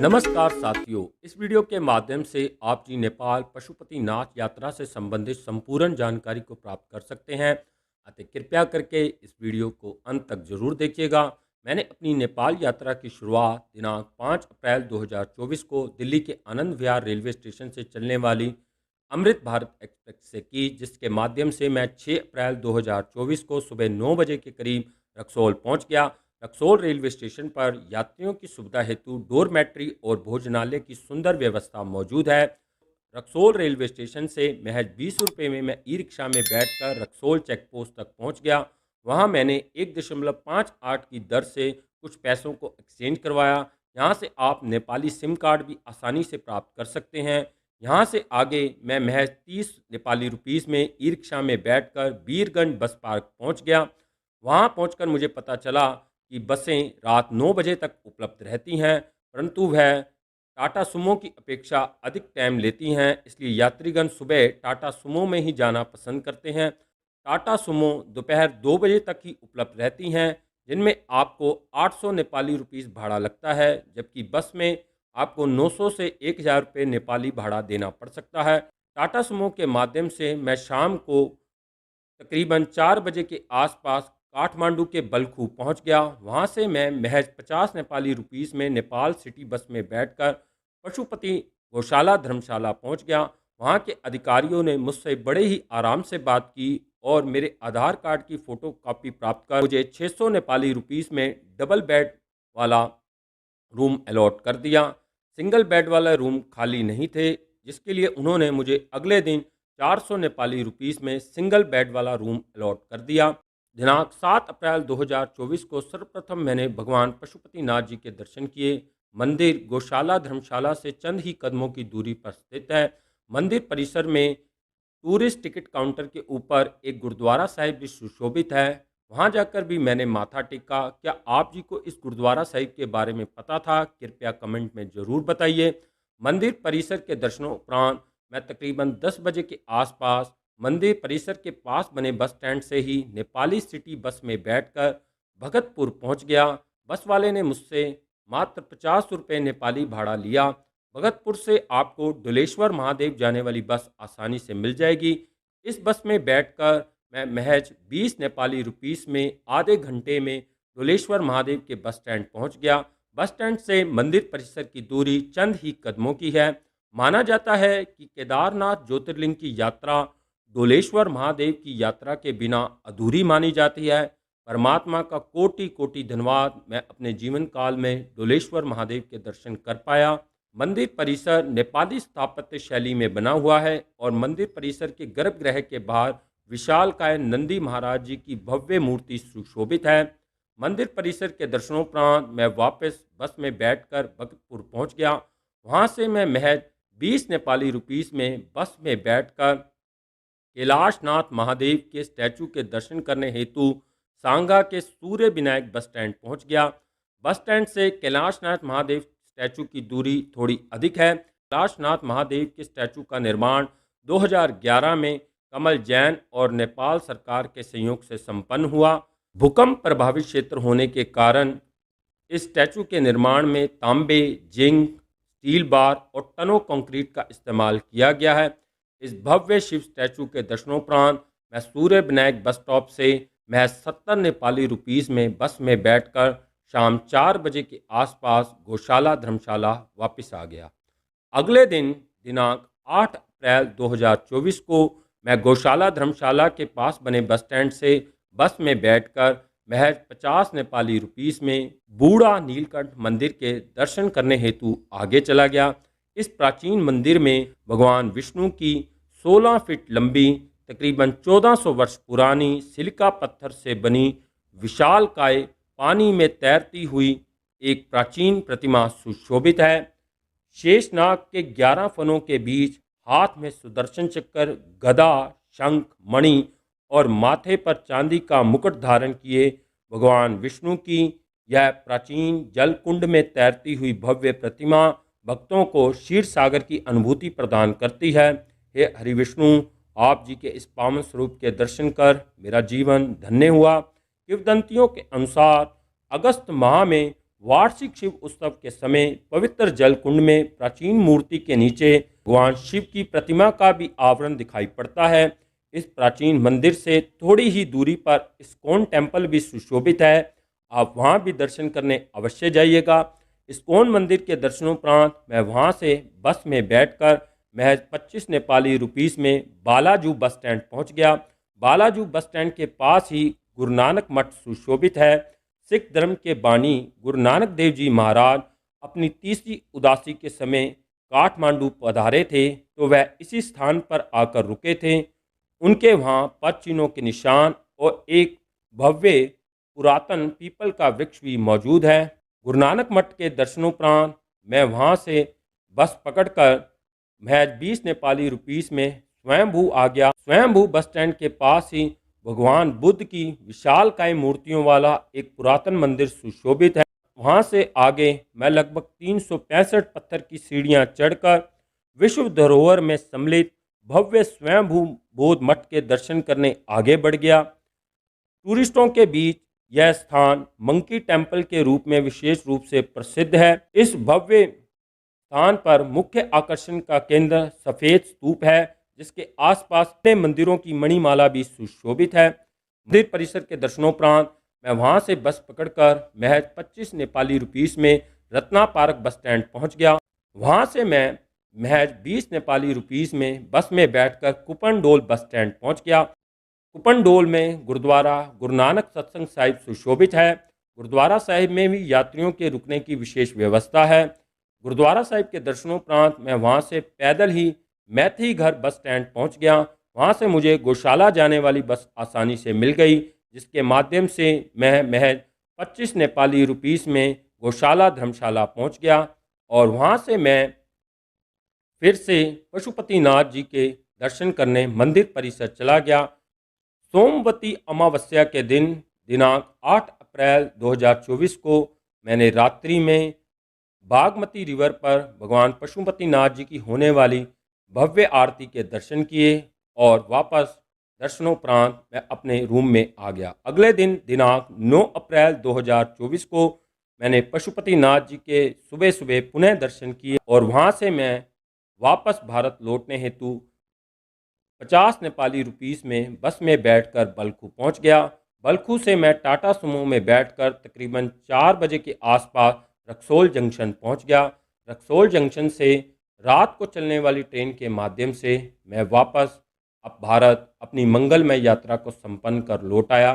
नमस्कार साथियों, इस वीडियो के माध्यम से आप जी नेपाल पशुपतिनाथ यात्रा से संबंधित संपूर्ण जानकारी को प्राप्त कर सकते हैं। अतः कृपया करके इस वीडियो को अंत तक जरूर देखिएगा। मैंने अपनी नेपाल यात्रा की शुरुआत दिनांक 5 अप्रैल 2024 को दिल्ली के आनंद विहार रेलवे स्टेशन से चलने वाली अमृत भारत एक्सप्रेस से की, जिसके माध्यम से मैं 6 अप्रैल 2024 को सुबह 9 बजे के करीब रक्सौल पहुंच गया। रक्सौल रेलवे स्टेशन पर यात्रियों की सुविधा हेतु डोरमेट्री और भोजनालय की सुंदर व्यवस्था मौजूद है। रक्सौल रेलवे स्टेशन से महज 20 रुपये में मैं ई रिक्शा में बैठकर रक्सौल चेक पोस्ट तक पहुंच गया। वहां मैंने 1.58 की दर से कुछ पैसों को एक्सचेंज करवाया। यहां से आप नेपाली सिम कार्ड भी आसानी से प्राप्त कर सकते हैं। यहां से आगे मैं महज 30 नेपाली रुपीज़ में ई रिक्शा में बैठकर बीरगंज बस पार्क पहुंच गया। वहां पहुंचकर मुझे पता चला कि बसें रात 9 बजे तक उपलब्ध रहती हैं, परंतु वह टाटा सुमो की अपेक्षा अधिक टाइम लेती हैं। इसलिए यात्रीगण सुबह टाटा सुमो में ही जाना पसंद करते हैं। टाटा सुमो दोपहर 2 बजे तक ही उपलब्ध रहती हैं, जिनमें आपको 800 नेपाली रुपीज़ भाड़ा लगता है, जबकि बस में आपको 900 से 1000 रुपये नेपाली भाड़ा देना पड़ सकता है। टाटा सुमो के माध्यम से मैं शाम को तकरीबन 4 बजे के आसपास काठमांडू के बलखू पहुंच गया। वहां से मैं महज 50 नेपाली रुपीस में नेपाल सिटी बस में बैठकर पशुपति गौशाला धर्मशाला पहुंच गया। वहां के अधिकारियों ने मुझसे बड़े ही आराम से बात की और मेरे आधार कार्ड की फ़ोटो कॉपी प्राप्त कर मुझे 600 नेपाली रुपीस में डबल बेड वाला रूम अलॉट कर दिया। सिंगल बेड वाला रूम खाली नहीं थे, जिसके लिए उन्होंने मुझे अगले दिन 400 नेपाली रुपीस में सिंगल बेड वाला रूम अलॉट कर दिया। दिनांक 7 अप्रैल 2024 को सर्वप्रथम मैंने भगवान पशुपतिनाथ जी के दर्शन किए। मंदिर गौशाला धर्मशाला से चंद ही कदमों की दूरी पर स्थित है। मंदिर परिसर में टूरिस्ट टिकट काउंटर के ऊपर एक गुरुद्वारा साहिब भी सुशोभित है। वहां जाकर भी मैंने माथा टेका। क्या आप जी को इस गुरुद्वारा साहिब के बारे में पता था? कृपया कमेंट में ज़रूर बताइए। मंदिर परिसर के दर्शनों उपरांत मैं तकरीबन 10 बजे के आसपास मंदिर परिसर के पास बने बस स्टैंड से ही नेपाली सिटी बस में बैठकर भगतपुर पहुंच गया। बस वाले ने मुझसे मात्र 50 रुपये नेपाली भाड़ा लिया। भगतपुर से आपको डोलेश्वर महादेव जाने वाली बस आसानी से मिल जाएगी। इस बस में बैठकर मैं महज 20 नेपाली रुपीस में आधे घंटे में डोलेश्वर महादेव के बस स्टैंड पहुंच गया। बस स्टैंड से मंदिर परिसर की दूरी चंद ही कदमों की है। माना जाता है कि केदारनाथ ज्योतिर्लिंग की यात्रा डोलेश्वर महादेव की यात्रा के बिना अधूरी मानी जाती है। परमात्मा का कोटि कोटि धन्यवाद, मैं अपने जीवन काल में डोलेश्वर महादेव के दर्शन कर पाया। मंदिर परिसर नेपाली स्थापत्य शैली में बना हुआ है और मंदिर परिसर के गर्भगृह के बाहर विशालकाय नंदी महाराज जी की भव्य मूर्ति सुशोभित है। मंदिर परिसर के दर्शनोपरांत मैं वापस बस में बैठकर भगतपुर पहुंच गया। वहां से मैं महज 20 नेपाली रुपीस में बस में बैठकर कैलाशनाथ महादेव के स्टैचू के दर्शन करने हेतु सांगा के सूर्य विनायक बस स्टैंड पहुंच गया। बस स्टैंड से कैलाशनाथ महादेव स्टैचू की दूरी थोड़ी अधिक है। कैलाशनाथ महादेव के स्टैचू का निर्माण 2011 में कमल जैन और नेपाल सरकार के सहयोग से संपन्न हुआ। भूकंप प्रभावित क्षेत्र होने के कारण इस स्टैचू के निर्माण में तांबे, जिंक, स्टील बार और टनों कंक्रीट का इस्तेमाल किया गया है। इस भव्य शिव स्टैचू के दर्शनोपरांत मैं सूर्य विनायक बस स्टॉप से महज 70 नेपाली रुपीस में बस में बैठकर शाम 4 बजे के आसपास गौशाला धर्मशाला वापस आ गया। अगले दिन दिनांक 8 अप्रैल 2024 को मैं गौशाला धर्मशाला के पास बने बस स्टैंड से बस में बैठकर महज 50 नेपाली रुपीस में बूढ़ा नीलकंठ मंदिर के दर्शन करने हेतु आगे चला गया। इस प्राचीन मंदिर में भगवान विष्णु की 16 फीट लंबी तकरीबन 1400 वर्ष पुरानी सिलिका पत्थर से बनी विशालकाय पानी में तैरती हुई एक प्राचीन प्रतिमा सुशोभित है। शेषनाग के 11 फनों के बीच हाथ में सुदर्शन चक्र, गदा, शंख, मणि और माथे पर चांदी का मुकुट धारण किए भगवान विष्णु की यह प्राचीन जल कुंड में तैरती हुई भव्य प्रतिमा भक्तों को क्षीर सागर की अनुभूति प्रदान करती है। हे हरि विष्णु, आप जी के इस पावन स्वरूप के दर्शन कर मेरा जीवन धन्य हुआ। किंवदंतियों के अनुसार अगस्त माह में वार्षिक शिव उत्सव के समय पवित्र जल कुंड में प्राचीन मूर्ति के नीचे भगवान शिव की प्रतिमा का भी आवरण दिखाई पड़ता है। इस प्राचीन मंदिर से थोड़ी ही दूरी पर इस्कॉन टेम्पल भी सुशोभित है। आप वहां भी दर्शन करने अवश्य जाइएगा। इस्कॉन मंदिर के दर्शनोपरांत मैं वहां से बस में बैठकर महज 25 नेपाली रुपीस में बालाजू बस स्टैंड पहुंच गया। बालाजू बस स्टैंड के पास ही गुरु नानक मठ सुशोभित है। सिख धर्म के बानी गुरु नानक देव जी महाराज अपनी तीसरी उदासी के समय काठमांडू पधारे थे तो वह इसी स्थान पर आकर रुके थे। उनके वहाँ पद चिन्हों के निशान और एक भव्य पुरातन पीपल का वृक्ष भी मौजूद है। गुरु नानक मठ के दर्शनोपरांत मैं वहाँ से बस पकड़कर महज 20 नेपाली रुपीस में स्वयंभू आ गया। स्वयंभू बस स्टैंड के पास ही भगवान बुद्ध की विशालकाय मूर्तियों वाला एक पुरातन मंदिर सुशोभित है। वहाँ से आगे मैं लगभग 365 पत्थर की सीढ़ियाँ चढ़कर विश्व धरोहर में सम्मिलित भव्य स्वयंभू बौद्ध मठ के दर्शन करने आगे बढ़ गया। टूरिस्टों के बीच यह स्थान मंकी टेम्पल के रूप में विशेष रूप से प्रसिद्ध है। इस भव्य स्थान पर मुख्य आकर्षण का केंद्र सफ़ेद स्तूप है, जिसके आसपास कई मंदिरों की मणिमाला भी सुशोभित है। मंदिर परिसर के दर्शनोपरांत मैं वहां से बस पकड़कर महज 25 नेपाली रुपीस में रत्ना पार्क बस स्टैंड पहुंच गया। वहां से मैं महज 20 नेपाली रुपीस में बस में बैठकर कुपनडोल बस स्टैंड पहुंच गया। कुपनडोल में गुरुद्वारा गुरु नानक सत्संग साहिब सुशोभित है। गुरुद्वारा साहिब में भी यात्रियों के रुकने की विशेष व्यवस्था है। गुरुद्वारा साहिब के दर्शनोपरांत मैं वहां से पैदल ही मैथी घर बस स्टैंड पहुंच गया। वहां से मुझे गौशाला जाने वाली बस आसानी से मिल गई, जिसके माध्यम से मैं महज 25 नेपाली रुपीस में गौशाला धर्मशाला पहुंच गया और वहां से मैं फिर से पशुपतिनाथ जी के दर्शन करने मंदिर परिसर चला गया। सोमवती अमावस्या के दिन दिनांक 8 अप्रैल 2024 को मैंने रात्रि में बागमती रिवर पर भगवान पशुपतिनाथ जी की होने वाली भव्य आरती के दर्शन किए और वापस दर्शनोपरांत मैं अपने रूम में आ गया। अगले दिन दिनांक 9 अप्रैल 2024 को मैंने पशुपतिनाथ जी के सुबह सुबह पुनः दर्शन किए और वहां से मैं वापस भारत लौटने हेतु 50 नेपाली रुपीस में बस में बैठकर बलखू पहुंच गया। बलखू से मैं टाटा सुमो में बैठकर तकरीबन 4 बजे के आसपास रक्सौल जंक्शन पहुंच गया। रक्सौल जंक्शन से रात को चलने वाली ट्रेन के माध्यम से मैं वापस अब भारत अपनी मंगलमय यात्रा को संपन्न कर लौट आया।